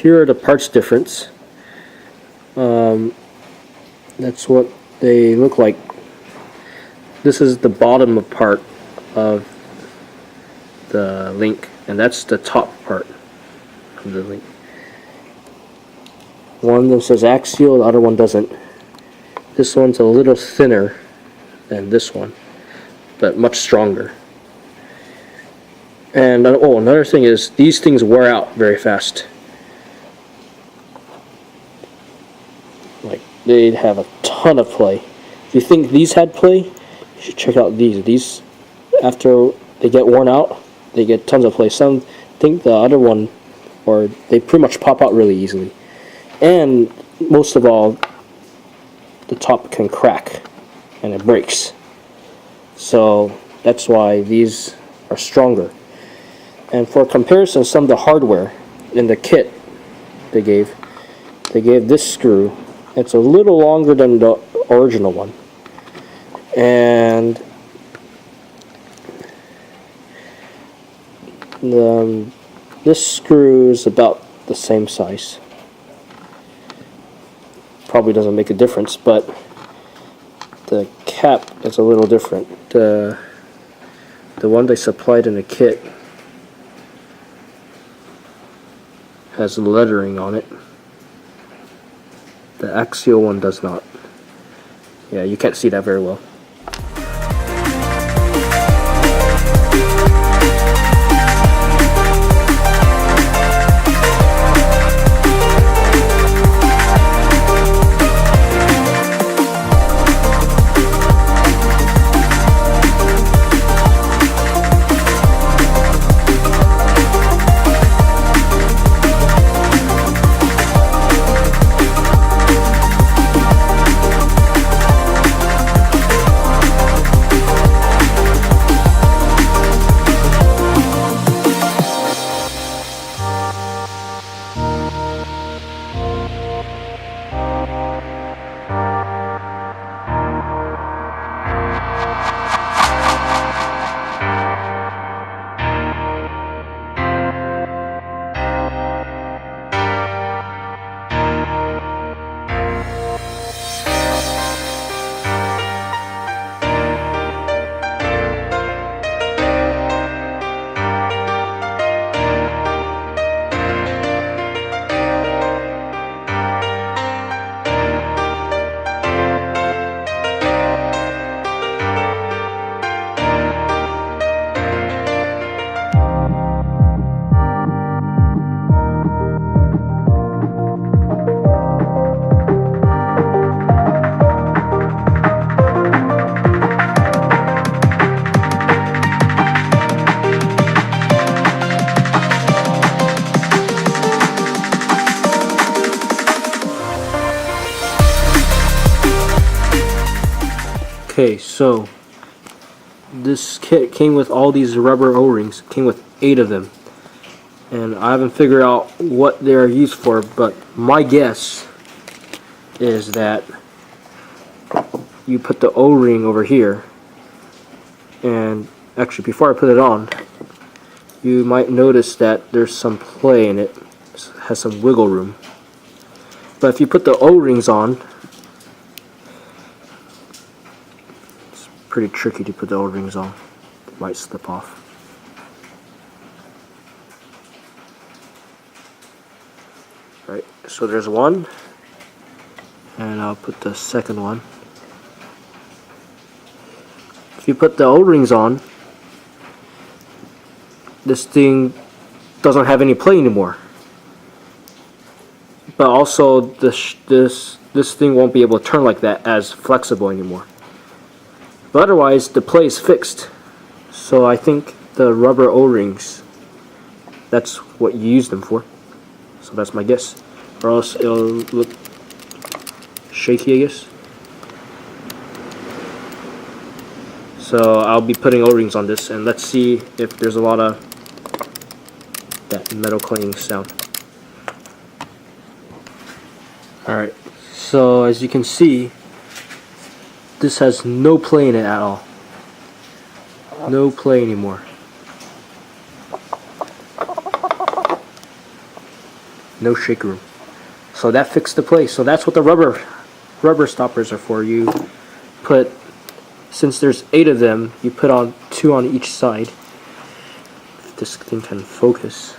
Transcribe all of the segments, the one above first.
here are the parts difference. That's what they look like. This is the bottom part of the link, and that's the top part of the link. One that says axial, the other one doesn't. This one's a little thinner than this one, but much stronger. And oh, another thing is these things wear out very fast. Like, they'd have a ton of play. If you think these had play, you should check out these. These, after they get worn out, they get tons of play. Some think the other one, or they pretty much pop out really easily. And most of all, the top can crack and it breaks. So that's why these are stronger. And for comparison, some of the hardware in the kit they gave this screw. It's a little longer than the original one. And this screw is about the same size. Probably doesn't make a difference, but the cap is a little different. The one they supplied in the kit has lettering on it. The axial one does not. Yeah, you can't see that very well. Okay, so this kit came with all these rubber O-rings. Came with 8 of them, and I haven't figured out what they're used for, but my guess is that you put the O-ring over here, and actually before I put it on, you might notice that there's some play in it. It has some wiggle room. But if you put the O-rings on, pretty tricky to put the O-rings on. They might slip off. Right, so there's one, and I'll put the second one. If you put the O-rings on, this thing doesn't have any play anymore. But also this thing won't be able to turn like that as flexible anymore. But otherwise, the play is fixed. So I think the rubber O-rings, that's what you use them for. So that's my guess. Or else it'll look shaky, I guess. So I'll be putting O-rings on this, and let's see if there's a lot of that metal clanging sound. Alright, so as you can see, this has no play in it at all. No play anymore. no shake room. So that fixed the play. So that's what the rubber stoppers are for. You put, since there's 8 of them, you put on 2 on each side. If this thing can focus.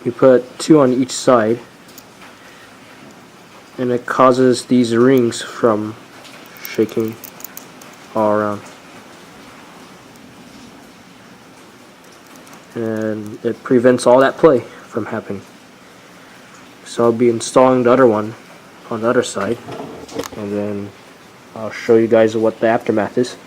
You put 2 on each side, and it causes these rings from shaking all around. And it prevents all that play from happening. So I'll be installing the other one on the other side, and then I'll show you guys what the aftermath is.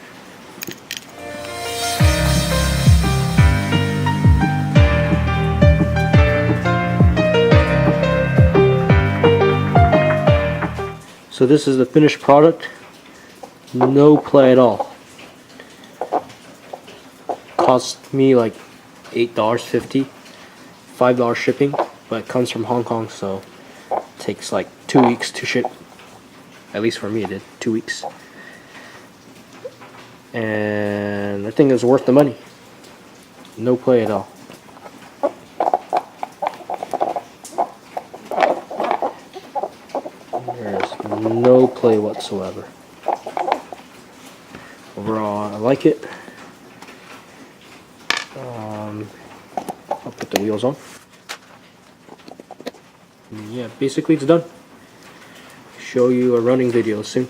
So this is the finished product. No play at all. Cost me like $8.50, $5 shipping, but it comes from Hong Kong, so it takes like 2 weeks to ship. At least for me it did, 2 weeks. And I think it was worth the money. No play at all. There's no play whatsoever. Overall, I like it. I'll put the wheels on. And yeah, basically it's done. Show you a running video soon.